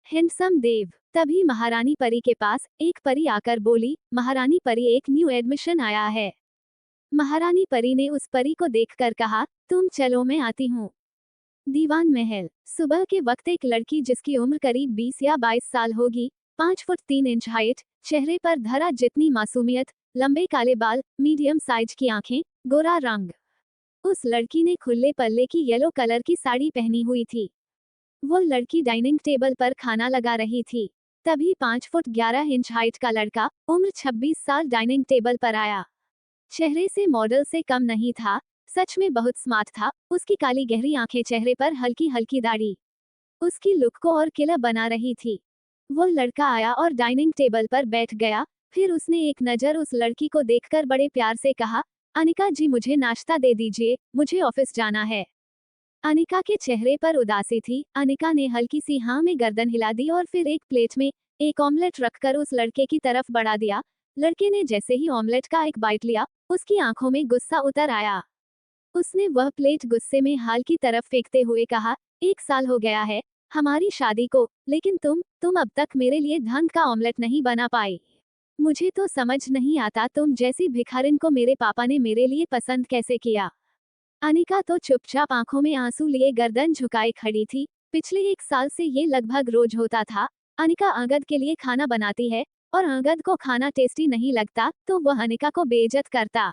Handsome देव। तभी महारानी परी के पास एक परी आकर बोली, महारानी परी, एक न्यू एडमिशन आया है। महारानी परी ने उस परी को देखकर कहा, तुम चलो, मैं आती हूँ। दीवान महल। सुबह के वक्त एक लड़की जिसकी उम्र करीब 20 या 22 साल होगी, 5 फुट 3 इंच हाइट, चेहरे पर धरा जितनी मासूमियत, लंबे काले बाल, मीडियम साइज की आंखें, गोरा रंग। उस लड़की ने खुले पल्ले की येलो कलर की साड़ी पहनी हुई थी। वो लड़की डाइनिंग टेबल पर खाना लगा रही थी। तभी 5 फुट 11 इंच हाइट का लड़का, उम्र 26 साल, डाइनिंग टेबल पर आया। चेहरे से मॉडल से कम नहीं था, सच में बहुत स्मार्ट था। उसकी काली गहरी आंखें, चेहरे पर हल्की हल्की दाढ़ी, उसकी लुक को और किला बना रही थी। वो लड़का आया और डाइनिंग टेबल पर बैठ गया। फिर उसने एक नज़र उस लड़की को देखकर बड़े प्यार से कहा, अनिका जी, मुझे नाश्ता दे दीजिए, मुझे ऑफिस जाना है। अनिका के चेहरे पर उदासी थी। अनिका ने हल्की सी हाँ में गर्दन हिला दी और फिर एक प्लेट में एक ऑमलेट रखकर उस लड़के की तरफ बढ़ा दिया। लड़के ने जैसे ही ऑमलेट का एक बाइट लिया, उसकी आंखों में गुस्सा उतर आया। उसने वह प्लेट गुस्से में हाल की तरफ फेंकते हुए कहा, 1 साल हो गया है हमारी शादी को, लेकिन तुम अब तक मेरे लिए ढंग का ऑमलेट नहीं बना पाई। मुझे तो समझ नहीं आता, तुम जैसी भिखारिन को मेरे पापा ने मेरे लिए पसंद कैसे किया। अनिका तो चुपचाप आंखों में आंसू लिए गर्दन झुकाए खड़ी थी। पिछले 1 साल से ये लगभग रोज होता था। अनिका अंगद के लिए खाना बनाती है और अंगद को खाना टेस्टी नहीं लगता तो वह अनिका को बेइज्जत करता।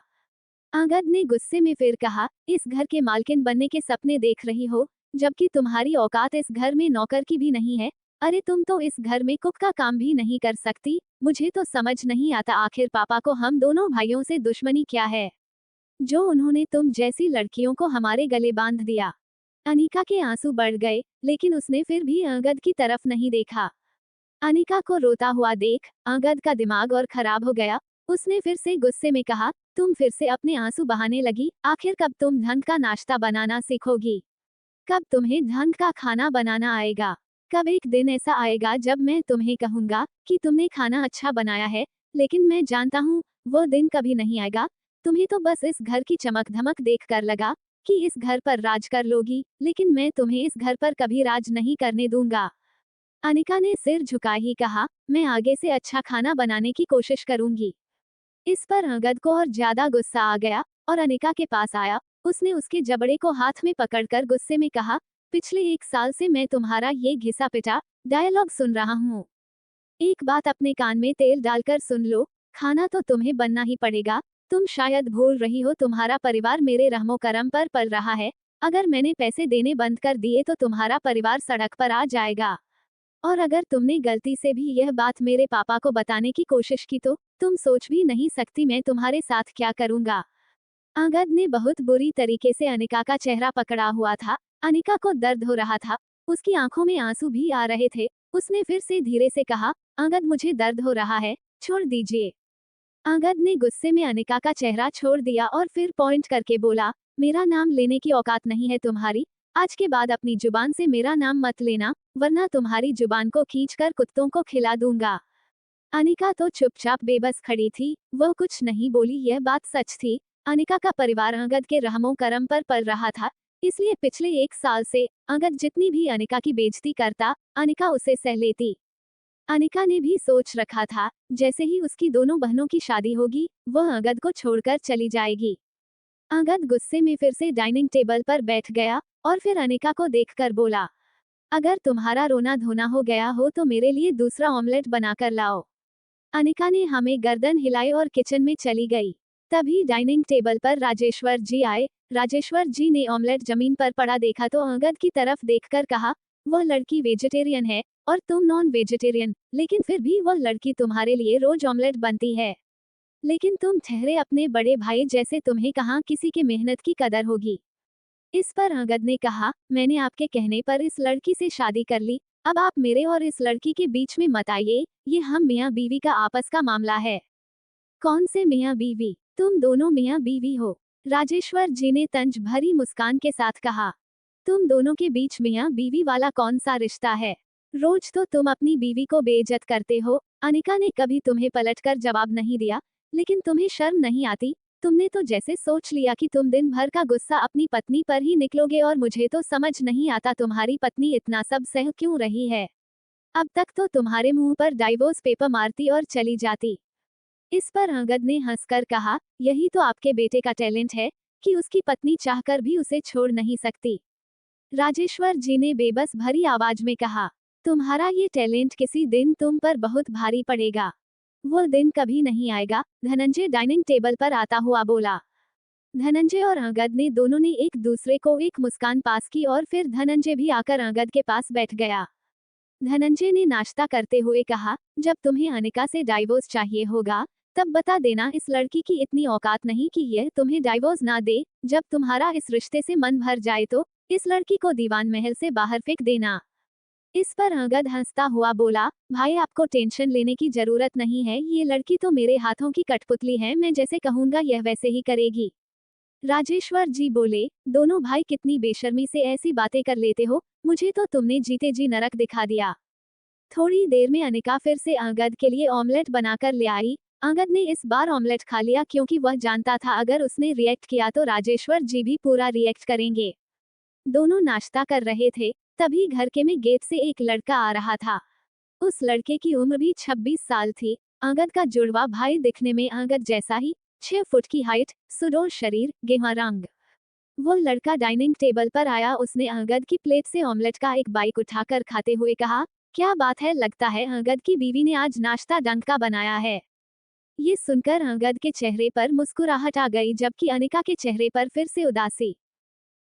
अंगद ने गुस्से में फिर कहा, इस घर के मालकिन बनने के सपने देख रही हो, जबकि तुम्हारी औकात इस घर में नौकर की भी नहीं है। अरे तुम तो इस घर में कुक का काम भी नहीं कर सकती। मुझे तो समझ नहीं आता, आखिर पापा को हम दोनों भाइयों से दुश्मनी क्या है, जो उन्होंने तुम जैसी लड़कियों को हमारे गले बांध दिया। अनिका के आंसू बढ़ गए, लेकिन उसने फिर भी अंगद की तरफ नहीं देखा। अनिका को रोता हुआ देख अंगद का दिमाग और खराब हो गया। उसने फिर से गुस्से में कहा, तुम फिर से अपने आंसू बहाने लगी। आखिर कब तुम ढंग का नाश्ता बनाना सीखोगी? कब तुम्हें ढंग का खाना बनाना आएगा? कब एक दिन ऐसा आएगा जब मैं तुम्हें कहूंगा कि तुमने खाना अच्छा बनाया है? लेकिन मैं जानता हूँ वो दिन कभी नहीं आएगा। तुम्हें तो बस इस घर की चमक धमक देख कर लगा कि इस घर पर राज कर लोगी, लेकिन मैं तुम्हें इस घर पर कभी राज नहीं करने दूंगा। अनिका ने सिर झुका ही कहा, मैं आगे से अच्छा खाना बनाने की कोशिश करूंगी। इस पर अंगद को और ज्यादा गुस्सा आ गया और अनिका के पास आया। उसने उसके जबड़े को हाथ में पकड़कर गुस्से में कहा, पिछले 1 साल से मैं तुम्हारा ये घिसा पिटा डायलॉग सुन रहा हूँ। एक बात अपने कान में तेल डालकर सुन लो, खाना तो तुम्हें बनना ही पड़ेगा। तुम शायद भूल रही हो, तुम्हारा परिवार मेरे रहमो करम पर पल रहा है। अगर मैंने पैसे देने बंद कर दिए तो तुम्हारा परिवार सड़क पर आ जाएगा। और अगर तुमने गलती से भी यह बात मेरे पापा को बताने की कोशिश की तो तुम सोच भी नहीं सकती मैं तुम्हारे साथ क्या करूंगा। अंगद ने बहुत बुरी तरीके से अनिका का चेहरा पकड़ा हुआ था। अनिका को दर्द हो रहा था, उसकी आंखों में आंसू भी आ रहे थे। उसने फिर से धीरे से कहा, अंगद मुझे दर्द हो रहा है, छोड़ दीजिए। अंगद ने गुस्से में अनिका का चेहरा छोड़ दिया और फिर पॉइंट करके बोला, मेरा नाम लेने की औकात नहीं है तुम्हारी। आज के बाद अपनी जुबान से मेरा नाम मत लेना, वरना तुम्हारी जुबान को खींचकर कुत्तों को खिला दूंगा। अनिका तो चुपचाप बेबस खड़ी थी, वह कुछ नहीं बोली। यह बात सच थी, अनिका का परिवार अंगद के रहमो करम पर पल रहा था। इसलिए पिछले 1 साल से अंगद जितनी भी अनिका की बेइज्जती करता, अनिका उसे सह लेती। अनिका ने भी सोच रखा था, जैसे ही उसकी दोनों बहनों की शादी होगी, वह अंगद को छोड़कर चली जाएगी। अंगद गुस्से में फिर से डाइनिंग टेबल पर बैठ गया और फिर अनिका को देखकर बोला, अगर तुम्हारा रोना धोना हो गया हो तो मेरे लिए दूसरा ऑमलेट बनाकर लाओ। अनिका ने हमें गर्दन हिलाई और किचन में चली गई। तभी डाइनिंग टेबल पर राजेश्वर जी आए। राजेश्वर जी ने ऑमलेट जमीन पर पड़ा देखा तो अंगद की तरफ देखकर कहा, वह लड़की वेजिटेरियन है और तुम नॉन वेजिटेरियन, लेकिन फिर भी वह लड़की तुम्हारे लिए रोज ऑमलेट बनती है। लेकिन तुम ठहरे अपने बड़े भाई जैसे, तुम्हें कहाँ किसी की मेहनत की कदर होगी। इस पर अंगद ने कहा, मैंने आपके कहने पर इस लड़की से शादी कर ली। अब आप मेरे और इस लड़की के बीच में मत आइए, ये हम मियाँ बीवी का आपस का मामला है। कौन से मियाँ बीवी? तुम दोनों मियाँ बीवी हो। राजेश्वर जी ने तंज भरी मुस्कान के साथ कहा, तुम दोनों के बीच मियाँ बीवी वाला कौन सा रिश्ता है? रोज तो तुम अपनी बीवी को बेइज्जत करते हो। अनिका ने कभी तुम्हें पलटकर जवाब नहीं दिया, लेकिन तुम्हें शर्म नहीं आती? तुमने तो जैसे सोच लिया कि तुम दिन भर का गुस्सा अपनी पत्नी पर ही निकलोगे, और मुझे तो समझ नहीं आता तुम्हारी पत्नी इतना सब सह क्यों रही है। अब तक तो तुम्हारे मुंह पर डाइवोर्स पेपर मारती और चली जाती। इस पर अंगद ने हंसकर कहा, यही तो आपके बेटे का टैलेंट है कि उसकी पत्नी चाहकर भी उसे छोड़ नहीं सकती। राजेश्वर जी ने बेबस भरी आवाज में कहा, तुम्हारा ये टैलेंट किसी दिन तुम पर बहुत भारी पड़ेगा। वो दिन कभी नहीं आएगा, धनंजय डाइनिंग टेबल पर आता हुआ बोला। धनंजय और अंगद ने दोनों ने एक दूसरे को एक मुस्कान पास की और फिर धनंजय भी आकर अंगद के पास बैठ गया। धनंजय ने नाश्ता करते हुए कहा, जब तुम्हें अनिका से डाइवोर्स चाहिए होगा तब बता देना, इस लड़की की इतनी औकात नहीं कि यह तुम्हें डाइवोर्स ना दे। जब तुम्हारा इस रिश्ते से मन भर जाए तो इस लड़की को दीवान महल से बाहर फेंक देना। इस पर अंगद हंसता हुआ बोला, भाई आपको टेंशन लेने की जरूरत नहीं है, ये लड़की तो मेरे हाथों की कठपुतली है, मैं जैसे कहूंगा यह वैसे ही करेगी। राजेश्वर जी बोले, दोनों भाई कितनी बेशर्मी से ऐसी बातें कर लेते हो, मुझे तो तुमने जीते जी नरक दिखा दिया। थोड़ी देर में अनिका फिर से अंगद के लिए ऑमलेट बनाकर ले आई। अंगद ने इस बार ऑमलेट खा लिया क्योंकि वह जानता था अगर उसने रिएक्ट किया तो राजेश्वर जी भी पूरा रिएक्ट करेंगे। दोनों नाश्ता कर रहे थे, तभी घर के में गेट से एक लड़का आ रहा था। उस लड़के की उम्र भी 26 साल थी। अंगद का जुड़वा भाई दिखने में अंगद जैसा ही, 6 फुट की हाइट, सुडौल शरीर, गेहुआ रंग। वो लड़का डाइनिंग टेबल पर आया, उसने अंगद की प्लेट से ऑमलेट का एक बाइट उठाकर खाते हुए कहा, क्या बात है, लगता है अंगद की बीवी ने आज नाश्ता डंक का बनाया है। ये सुनकर अंगद के चेहरे पर मुस्कुराहट आ गई जबकि अनिका के चेहरे पर फिर से उदासी।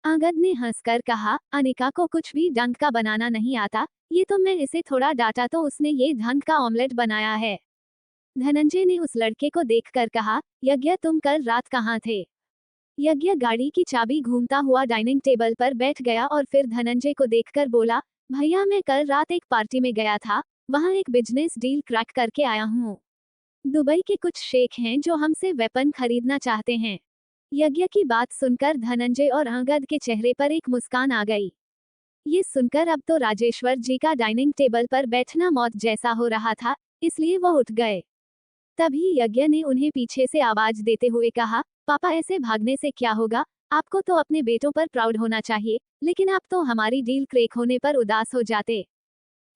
अंगद ने हंसकर कहा, अनिका को कुछ भी ढंग का बनाना नहीं आता, ये तो मैं इसे थोड़ा डांटा तो उसने ये ढंग का ऑमलेट बनाया है। धनंजय ने उस लड़के को देखकर कहा, यज्ञ तुम कल रात कहाँ थे। यज्ञ गाड़ी की चाबी घूमता हुआ डाइनिंग टेबल पर बैठ गया और फिर धनंजय को देखकर बोला, भैया मैं कल रात एक पार्टी में गया था, वहाँ एक बिजनेस डील क्रैक करके आया हूँ। दुबई के कुछ शेख हैं जो हमसे वेपन खरीदना चाहते हैं। यज्ञ की बात सुनकर धनंजय और अंगद के चेहरे पर एक मुस्कान आ गई। ये सुनकर अब तो राजेश्वर जी का डाइनिंग टेबल पर बैठना मौत जैसा हो रहा था, इसलिए वो उठ गए। तभी यज्ञ ने उन्हें पीछे से आवाज देते हुए कहा, पापा ऐसे भागने से क्या होगा, आपको तो अपने बेटों पर प्राउड होना चाहिए, लेकिन आप तो हमारी डील क्रैक होने पर उदास हो जाते।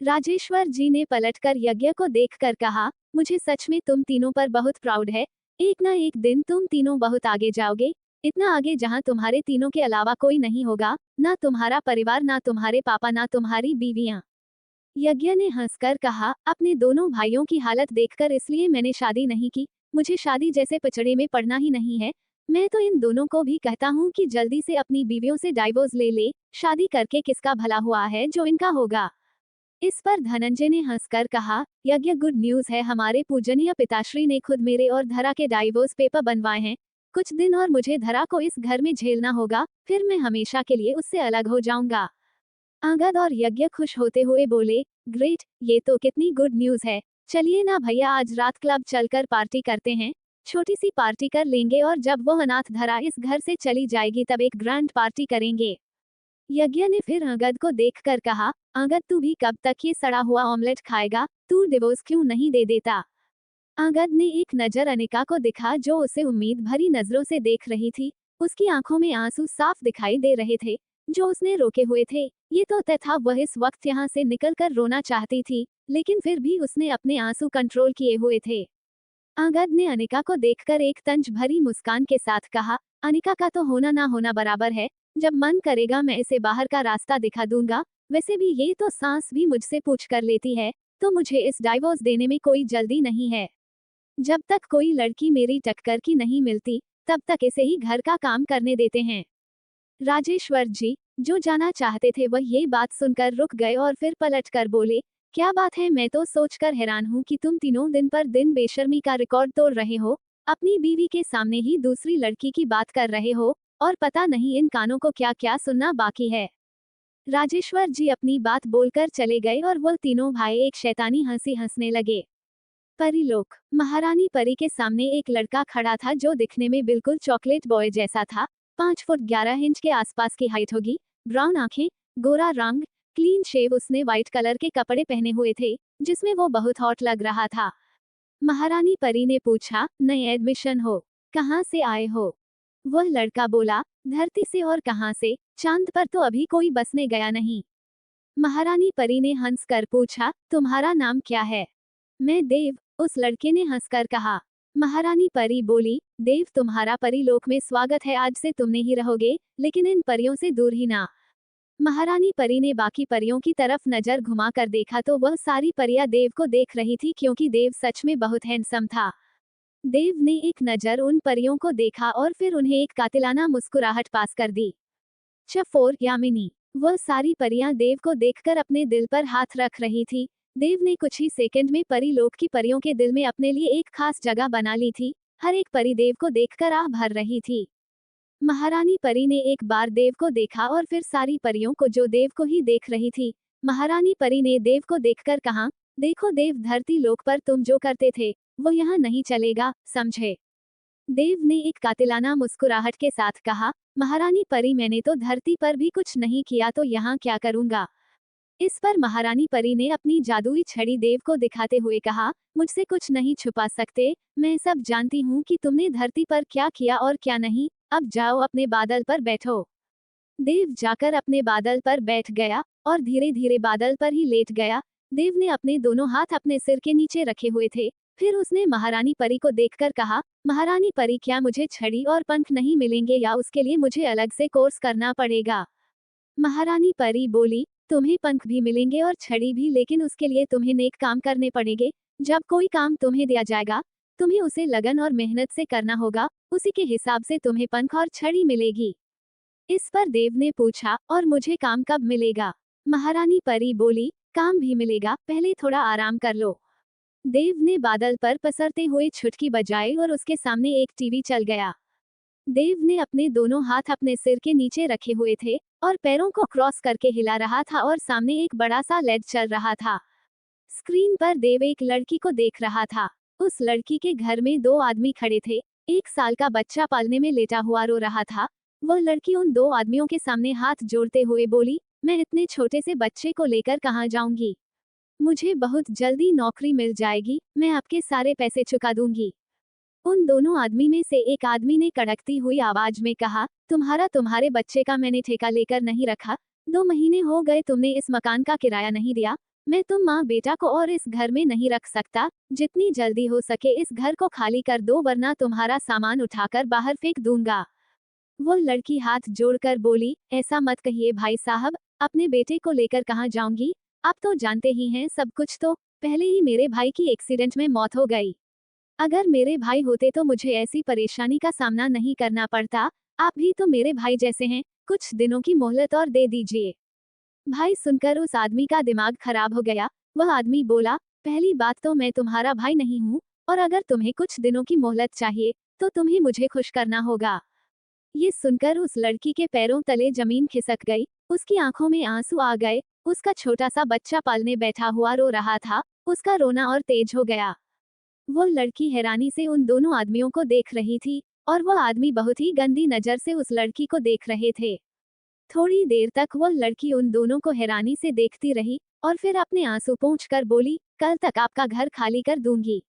राजेश्वर जी ने पलटकर यज्ञ को देखकर कहा, मुझे सच में तुम तीनों पर बहुत प्राउड है। एक ना एक दिन तुम तीनों बहुत आगे जाओगे, इतना आगे जहां तुम्हारे तीनों के अलावा कोई नहीं होगा, ना तुम्हारा परिवार, ना तुम्हारे पापा, ना तुम्हारी बीवियां। यज्ञ ने हंसकर कहा, अपने दोनों भाइयों की हालत देखकर इसलिए मैंने शादी नहीं की, मुझे शादी जैसे पचड़े में पड़ना ही नहीं है। मैं तो इन दोनों को भी कहता हूँ कि जल्दी से अपनी बीवियों से डाइवोर्स ले ले, शादी करके किसका भला हुआ है जो इनका होगा। इस पर धनंजय ने हंसकर कहा, यज्ञ गुड न्यूज है, हमारे पूजनीय पिताश्री ने खुद मेरे और धरा के डाइवोर्स पेपर बनवाए हैं। कुछ दिन और मुझे धरा को इस घर में झेलना होगा, फिर मैं हमेशा के लिए उससे अलग हो जाऊंगा। अंगद और यज्ञ खुश होते हुए बोले, ग्रेट, ये तो कितनी गुड न्यूज है। चलिए ना भैया, आज रात क्लब चलकर पार्टी करते हैं। छोटी सी पार्टी कर लेंगे और जब वो अनाथ धरा इस घर से चली जाएगी तब एक ग्रैंड पार्टी करेंगे। यज्ञ ने फिर अंगद को देखकर कहा, अंगद तू भी कब तक ये सड़ा हुआ ऑमलेट खाएगा, तू डिवोर्स क्यों नहीं दे देता। अंगद ने एक नजर अनिका को दिखा जो उसे उम्मीद भरी नजरों से देख रही थी। उसकी आंखों में आंसू साफ दिखाई दे रहे थे जो उसने रोके हुए थे। ये तो तय था वह इस वक्त यहाँ से निकलकर रोना चाहती थी, लेकिन फिर भी उसने अपने आंसू कंट्रोल किए हुए थे। अंगद ने अनिका को देखकर एक तंज भरी मुस्कान के साथ कहा, अनिका का तो होना ना होना बराबर है, जब मन करेगा मैं इसे बाहर का रास्ता दिखा दूंगा। वैसे भी ये तो सांस भी मुझसे पूछ कर लेती है, तो मुझे इस डाइवोर्स देने में कोई जल्दी नहीं है। जब तक कोई लड़की मेरी टक्कर की नहीं मिलती तब तक इसे ही घर का काम करने देते हैं। राजेश्वर जी, जो जाना चाहते थे वह ये बात सुनकर रुक गए और फिर पलट कर बोले, क्या बात है, मैं तो सोचकर हैरान हूँ कि तुम तीनों दिन पर दिन बेशर्मी का रिकॉर्ड तोड़ रहे हो, अपनी बीवी के सामने ही दूसरी लड़की की बात कर रहे हो, और पता नहीं इन कानों को क्या क्या सुनना बाकी है। राजेश्वर जी अपनी बात बोलकर चले गए और वह तीनों भाई एक शैतानी हंसी हंसने लगे। परीलोक। महारानी परी के सामने एक लड़का खड़ा था जो दिखने में बिल्कुल चॉकलेट बॉय जैसा था। 5 फुट 11 इंच के आसपास की हाइट होगी, ब्राउन आंखें, गोरा रंग, क्लीन शेव। उसने व्हाइट कलर के कपड़े पहने हुए थे जिसमें वो बहुत हॉट लग रहा था। महारानी परी ने पूछा, नए एडमिशन हो, कहाँ से आए हो। वह लड़का बोला, धरती से। और कहाँ से, चांद पर तो अभी कोई बसने गया नहीं। महारानी परी ने हंसकर पूछा, तुम्हारा नाम क्या है? मैं देव, उस लड़के ने हंसकर कहा। महारानी परी बोली, देव तुम्हारा परीलोक में स्वागत है, आज से तुम नहीं रहोगे, लेकिन इन परियों से दूर ही ना। महारानी परी ने बाकी परियों की तरफ नजर घुमाकर देखा तो वह सारी परियां देव को देख रही थी, क्योंकि देव सच में बहुत हैंडसम था। देव ने एक नजर उन परियों को देखा और फिर उन्हें एक कातिलाना मुस्कुराहट पास कर दी। चफोर यामिनी, वह सारी परियां देव को देखकर अपने दिल पर हाथ रख रही थी। देव ने कुछ ही सेकंड में परीलोक की परियों के दिल में अपने लिए एक खास जगह बना ली थी। हर एक परी देव को देखकर आह भर रही थी। महारानी परी ने एक बार देव को देखा और फिर सारी परियों को, जो देव को ही देख रही थी। महारानी परी ने देव को देखकर कहा, देखो देव, धरती लोक पर तुम जो करते थे वो यहाँ नहीं चलेगा, समझे? देव ने एक कातिलाना मुस्कुराहट के साथ कहा, महारानी परी, मैंने तो धरती पर भी कुछ नहीं किया तो यहाँ क्या करूँगा? इस पर महारानी परी ने अपनी जादुई छड़ी देव को दिखाते हुए कहा, मुझसे कुछ नहीं छुपा सकते, मैं सब जानती हूँ कि तुमने धरती पर क्या किया और क्या नहीं। अब जाओ अपने बादल पर बैठो। देव जाकर अपने बादल पर बैठ गया और धीरे धीरे बादल पर ही लेट गया। देव ने अपने दोनों हाथ अपने सिर के नीचे रखे हुए थे। फिर उसने महारानी परी को देखकर कहा, महारानी परी, क्या मुझे छड़ी और पंख नहीं मिलेंगे या उसके लिए मुझे अलग से कोर्स करना पड़ेगा? महारानी परी बोली, तुम्हें पंख भी मिलेंगे और छड़ी भी, लेकिन उसके लिए तुम्हें नेक काम करने पड़ेंगे। जब कोई काम तुम्हें दिया जाएगा, तुम्हें उसे लगन और मेहनत से करना होगा, उसी के हिसाब से तुम्हें पंख और छड़ी मिलेगी। इस पर देव ने पूछा, और मुझे काम कब मिलेगा? महारानी परी बोली, काम भी मिलेगा, पहले थोड़ा आराम कर लो। देव ने बादल पर पसरते हुए छुटकी बजाई और उसके सामने एक टीवी चल गया। देव ने अपने दोनों हाथ अपने सिर के नीचे रखे हुए थे और पैरों को क्रॉस करके हिला रहा था और सामने एक बड़ा सा लेड चल रहा था। स्क्रीन पर देव एक लड़की को देख रहा था। उस लड़की के घर में दो आदमी खड़े थे। 1 साल का बच्चा पालने में लेटा हुआ रो रहा था। वह लड़की उन दो आदमियों के सामने हाथ जोड़ते हुए बोली, मैं इतने छोटे से बच्चे को लेकर कहाँ जाऊंगी? मुझे बहुत जल्दी नौकरी मिल जाएगी, मैं आपके सारे पैसे चुका दूंगी। उन दोनों आदमी में से एक आदमी ने कड़कती हुई आवाज में कहा, तुम्हारे बच्चे का मैंने ठेका लेकर नहीं रखा। 2 महीने हो गए तुमने इस मकान का किराया नहीं दिया। मैं तुम माँ बेटा को और इस घर में नहीं रख सकता। जितनी जल्दी हो सके इस घर को खाली कर दो, वरना तुम्हारा सामान उठाकर बाहर फेंक दूंगा। वो लड़की हाथ जोड़कर बोली, ऐसा मत कहिए भाई साहब, अपने बेटे को लेकर कहाँ जाऊंगी? आप तो जानते ही हैं सब कुछ। तो पहले ही मेरे भाई की एक्सीडेंट में मौत हो गई। अगर मेरे भाई होते तो मुझे ऐसी परेशानी का सामना नहीं करना पड़ता। आप भी तो मेरे भाई जैसे हैं, कुछ दिनों की मोहलत और दे दीजिए। भाई सुनकर उस आदमी का दिमाग खराब हो गया। वह आदमी बोला, पहली बात तो मैं तुम्हारा भाई नहीं हूँ, और अगर तुम्हें कुछ दिनों की मोहलत चाहिए तो तुम्हें मुझे खुश करना होगा। ये सुनकर उस लड़की के पैरों तले जमीन खिसक गई। उसकी आंखों में आंसू आ गए। उसका छोटा सा बच्चा पालने बैठा हुआ रो रहा था। उसका रोना और तेज हो गया। वो लड़की हैरानी से उन दोनों आदमियों को देख रही थी, और वह आदमी बहुत ही गंदी नजर से उस लड़की को देख रहे थे। थोड़ी देर तक वह लड़की उन दोनों को हैरानी से देखती रही, और फिर अपने आंसू पोंछकर बोली, कल तक आपका घर खाली कर दूंगी।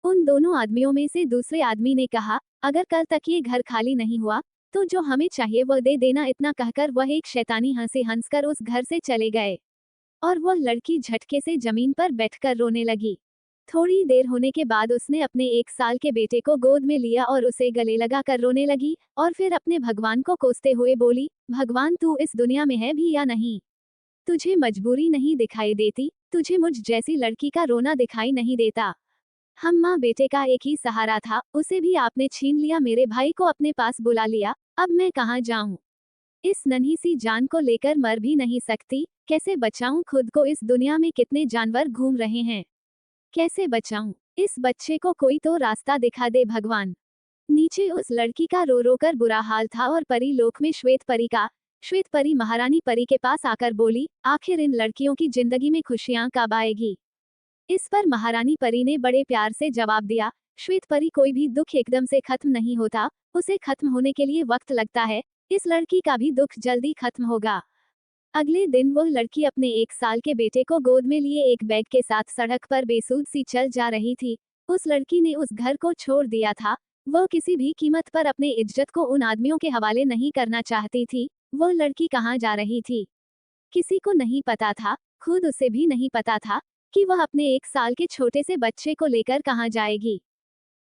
उन दोनों आदमियों में से दूसरे आदमी ने कहा, अगर कल तक ये घर खाली नहीं हुआ तो जो हमें चाहिए वह दे देना। इतना कहकर वह एक शैतानी हंसी हंसकर उस घर से चले गए, और वह लड़की झटके से जमीन पर बैठकर रोने लगी। थोड़ी देर होने के बाद उसने अपने 1 साल के बेटे को गोद में लिया और उसे गले लगा कर रोने लगी, और फिर अपने भगवान को कोसते हुए बोली, भगवान तू इस दुनिया में है भी या नहीं? तुझे मजबूरी नहीं दिखाई देती? तुझे मुझ जैसी लड़की का रोना दिखाई नहीं देता? हम माँ बेटे का एक ही सहारा था, उसे भी आपने छीन लिया। मेरे भाई को अपने पास बुला लिया, अब मैं कहाँ जाऊँ? इस नन्ही सी जान को लेकर मर भी नहीं सकती। कैसे बचाऊं खुद को? इस दुनिया में कितने जानवर घूम रहे हैं, कैसे बचाऊं? इस बच्चे को कोई तो रास्ता दिखा दे भगवान। नीचे उस लड़की का रो रो कर बुरा हाल था, और परी लोक में श्वेत परी महारानी परी के पास आकर बोली, आखिर इन लड़कियों की जिंदगी में खुशियां कब आएगी? इस पर महारानी परी ने बड़े प्यार से जवाब दिया, श्वेत परी, कोई भी दुख एकदम से खत्म नहीं होता, उसे खत्म होने के लिए वक्त लगता है। इस लड़की का भी दुख जल्दी खत्म होगा। अगले दिन वह लड़की अपने 1 साल के बेटे को गोद में लिए एक बैग के साथ सड़क पर बेसुध सी चल जा रही थी। उस लड़की ने उस घर को छोड़ दिया था। वह किसी भी कीमत पर अपने इज्जत को उन आदमियों के हवाले नहीं करना चाहती थी। वह लड़की कहाँ जा रही थी? किसी को नहीं पता था, खुद उसे भी नहीं पता था कि वह अपने 1 साल के छोटे से बच्चे को लेकर कहाँ जाएगी।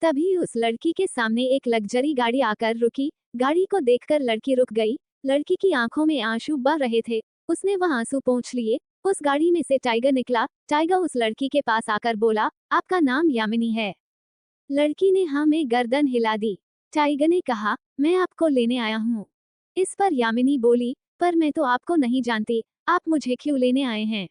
तभी उस लड़की के सामने एक लग्जरी गाड़ी आकर रुकी। गाड़ी को देखकर लड़की रुक गई। लड़की की आंखों में आंसू बह रहे थे। उसने वह आंसू पोंछ लिए। उस गाड़ी में से टाइगर निकला। टाइगर उस लड़की के पास आकर बोला, आपका नाम यामिनी है? लड़की ने हाँ में गर्दन हिला दी। टाइगर ने कहा, मैं आपको लेने आया हूँ। इस पर यामिनी बोली, पर मैं तो आपको नहीं जानती, आप मुझे क्यों लेने आए हैं?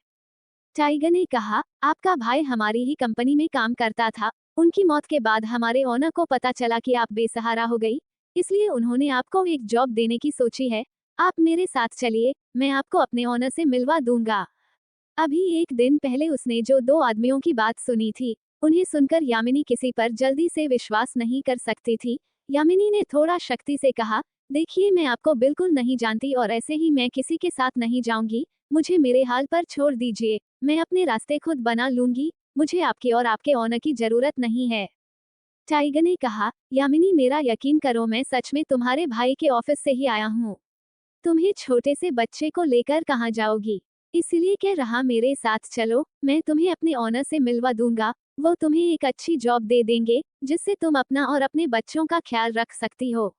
टाइगर ने कहा, आपका भाई हमारी ही कंपनी में काम करता था। उनकी मौत के बाद हमारे ओनर को पता चला कि आप बेसहारा हो गई, इसलिए उन्होंने आपको एक जॉब देने की सोची है। आप मेरे साथ चलिए, मैं आपको अपने ओनर से मिलवा दूंगा। अभी 1 दिन पहले उसने जो 2 आदमियों की बात सुनी थी, उन्हें सुनकर यामिनी किसी पर जल्दी से विश्वास नहीं कर सकती थी। यामिनी ने थोड़ा शक्ति से कहा, देखिए मैं आपको बिल्कुल नहीं जानती और ऐसे ही मैं किसी के साथ नहीं जाऊंगी। मुझे मेरे हाल पर छोड़ दीजिए, मैं अपने रास्ते खुद बना लूंगी। मुझे आपके और आपके ओनर की जरूरत नहीं है। टाइगर ने कहा, यामिनी मेरा यकीन करो, मैं सच में तुम्हारे भाई के ऑफिस से ही आया हूँ। तुम्हें छोटे से बच्चे को लेकर कहाँ जाओगी? इसलिए कह रहा मेरे साथ चलो, मैं तुम्हें अपने ओनर से मिलवा दूंगा। वो तुम्हें एक अच्छी जॉब दे देंगे, जिससे तुम अपना और अपने बच्चों का ख्याल रख सकती हो।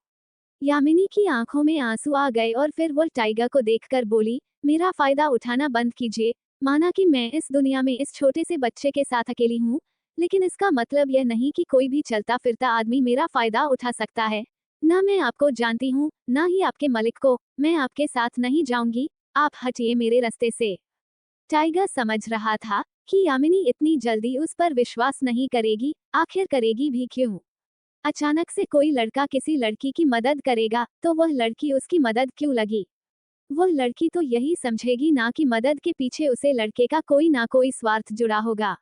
यामिनी की आंखों में आंसू आ गए और फिर वो टाइगर को देखकर बोली, मेरा फायदा उठाना बंद कीजिए। माना कि मैं इस दुनिया में इस छोटे से बच्चे के साथ अकेली हूँ, लेकिन इसका मतलब यह नहीं कि कोई भी चलता फिरता आदमी मेरा फायदा उठा सकता है। ना मैं आपको जानती हूँ, ना ही आपके मलिक को। मैं आपके साथ नहीं जाऊंगी, आप हटिए मेरे रास्ते से। टाइगर समझ रहा था कि यामिनी इतनी जल्दी उस पर विश्वास नहीं करेगी, आखिर करेगी भी क्यों? अचानक से कोई लड़का किसी लड़की की मदद करेगा, तो वह लड़की उसकी मदद क्यों लगी? वह लड़की तो यही समझेगी ना कि मदद के पीछे उसे लड़के का कोई ना कोई स्वार्थ जुड़ा होगा।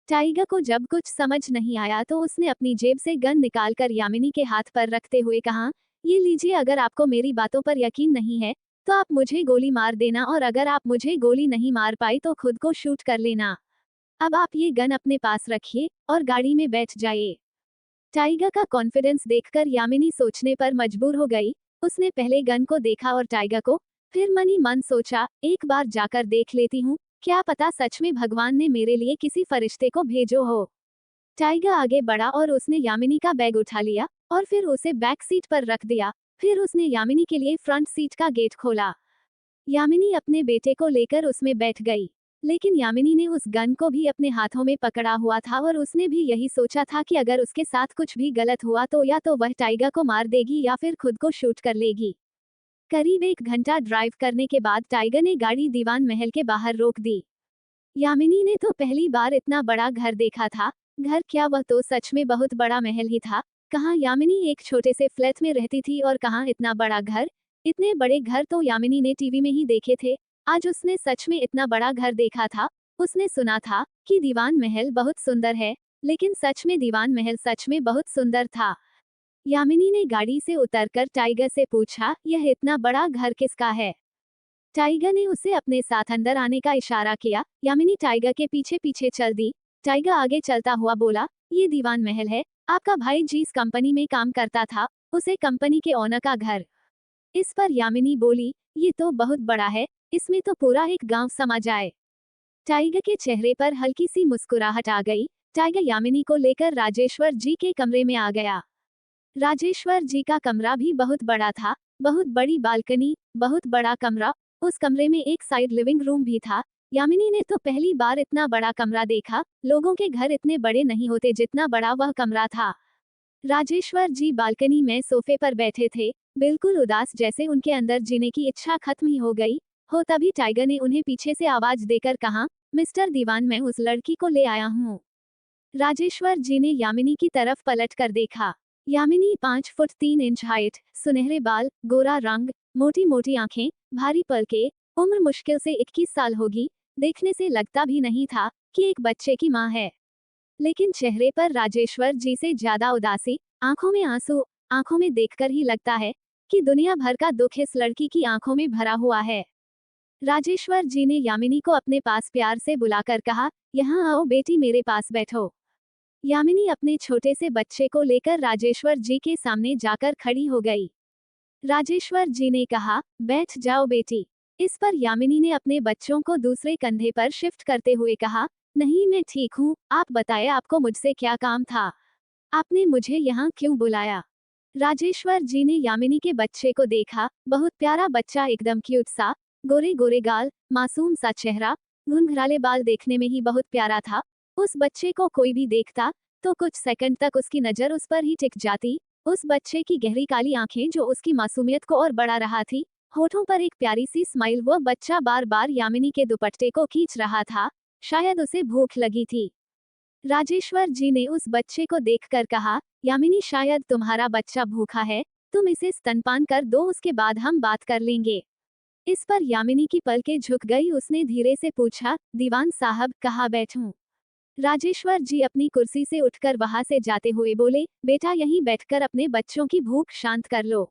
टाइगर को जब कुछ समझ नहीं आया तो उसने अपनी जेब से गन निकालकर यामिनी के हाथ पर रखते हुए कहा, ये लीजिए, अगर आपको मेरी बातों पर यकीन नहीं है तो आप मुझे गोली मार देना, और अगर आप मुझे गोली नहीं मार पाई तो खुद को शूट कर लेना। अब आप ये गन अपने पास रखिए और गाड़ी में बैठ जाइए। टाइगर का कॉन्फिडेंस देखकर यामिनी सोचने पर मजबूर हो गई। उसने पहले गन को देखा और टाइगर को, फिर मन ही मन सोचा, एक बार जाकर देख लेती हूँ, क्या पता सच में भगवान ने मेरे लिए किसी फरिश्ते को भेजो हो। टाइगर आगे बढ़ा और उसने यामिनी का बैग उठा लिया और फिर उसे बैक सीट पर रख दिया। फिर उसने यामिनी के लिए फ्रंट सीट का गेट खोला। यामिनी अपने बेटे को लेकर उसमें बैठ गई। लेकिन यामिनी ने उस गन को भी अपने हाथों में पकड़ा हुआ था और उसने भी यही सोचा था कि अगर उसके साथ कुछ भी गलत हुआ तो या तो वह टाइगर को मार देगी या फिर खुद को शूट कर लेगी। करीब 1 घंटा ड्राइव करने के बाद टाइगर ने गाड़ी दीवान महल के बाहर रोक दी। यामिनी ने तो पहली बार इतना बड़ा घर देखा था। घर क्या, वह तो सच में बहुत बड़ा महल ही था। कहाँ यामिनी एक छोटे से फ्लैट में रहती थी और कहाँ इतना बड़ा घर। इतने बड़े घर तो यामिनी ने टीवी में ही देखे थे। आज उसने सच में इतना बड़ा घर देखा था। उसने सुना था कि दीवान महल बहुत सुंदर है, लेकिन सच में दीवान महल सच में बहुत सुंदर था। यामिनी ने गाड़ी से उतरकर टाइगर से पूछा, यह इतना बड़ा घर किसका है? टाइगर ने उसे अपने साथ अंदर आने का इशारा किया। यामिनी टाइगर के पीछे पीछे चल दी। टाइगर आगे चलता हुआ बोला, ये दीवान महल है, आपका भाई जिस कंपनी में काम करता था, उसे कंपनी के ओनर का घर। इस पर यामिनी बोली, ये तो बहुत बड़ा है, इसमें तो पूरा एक गांव समा जाए। टाइगर के चेहरे पर हल्की सी मुस्कुराहट आ गई। टाइगर यामिनी को लेकर राजेश्वर जी के कमरे में आ गया। राजेश्वर जी का कमरा भी बहुत बड़ा था। बहुत बड़ी बालकनी, बहुत बड़ा कमरा। उस कमरे में एक साइड लिविंग रूम भी था। यामिनी ने तो पहली बार इतना बड़ा कमरा देखा। लोगों के घर इतने बड़े नहीं होते जितना बड़ा वह कमरा था। राजेश्वर जी बालकनी में सोफे पर बैठे थे, बिल्कुल उदास, जैसे उनके अंदर जीने की इच्छा खत्म ही हो गई हो। तभी टाइगर ने उन्हें पीछे से आवाज देकर कहा, मिस्टर दीवान, मैं उस लड़की को ले आया हूँ। राजेश्वर जी ने यामिनी की तरफ पलट कर देखा। यामिनी 5 फुट 3 इंच हाइट, सुनहरे बाल, गोरा रंग, मोटी मोटी आंखें, भारी पलके, उम्र मुश्किल से 21 साल होगी। देखने से लगता भी नहीं था कि एक बच्चे की माँ है। लेकिन चेहरे पर राजेश्वर जी से ज्यादा उदासी, आंखों में आंसू। आंखों में देखकर ही लगता है कि दुनिया भर का दुख इस लड़की की आंखों में भरा हुआ है। राजेश्वर जी ने यामिनी को अपने पास प्यार से बुलाकर कहा, यहाँ आओ बेटी, मेरे पास बैठो। यामिनी अपने छोटे से बच्चे को लेकर राजेश्वर जी के सामने जाकर खड़ी हो गई। राजेश्वर जी ने कहा, बैठ जाओ बेटी। इस पर यामिनी ने अपने बच्चों को दूसरे कंधे पर शिफ्ट करते हुए कहा, नहीं मैं ठीक हूँ, आप बताएं आपको मुझसे क्या काम था? आपने मुझे यहाँ क्यों बुलाया? राजेश्वर जी ने यामिनी के बच्चे को देखा, बहुत प्यारा बच्चा, एकदम क्यूट सा, गोरे गोरे गाल, मासूम सा चेहरा, घुंघराले बाल, देखने में ही बहुत प्यारा था। उस बच्चे को कोई भी देखता तो कुछ सेकंड तक उसकी नजर उस पर ही टिक जाती। उस बच्चे की गहरी काली आंखें जो उसकी मासूमियत को और बढ़ा रहा थी, होठों पर एक प्यारी सी स्माइल। वह बच्चा बार बार यामिनी के दुपट्टे को खींच रहा था, शायद उसे भूख लगी थी। राजेश्वर जी ने उस बच्चे को देखकर कहा, यामिनी शायद तुम्हारा बच्चा भूखा है, तुम इसे स्तनपान कर दो, उसके बाद हम बात कर लेंगे। इस पर यामिनी की पलकें झुक गई, उसने धीरे से पूछा, दीवान साहब कहाँ बैठूं? राजेश्वर जी अपनी कुर्सी से उठकर वहां से जाते हुए बोले, बेटा यहीं बैठकर अपने बच्चों की भूख शांत कर लो।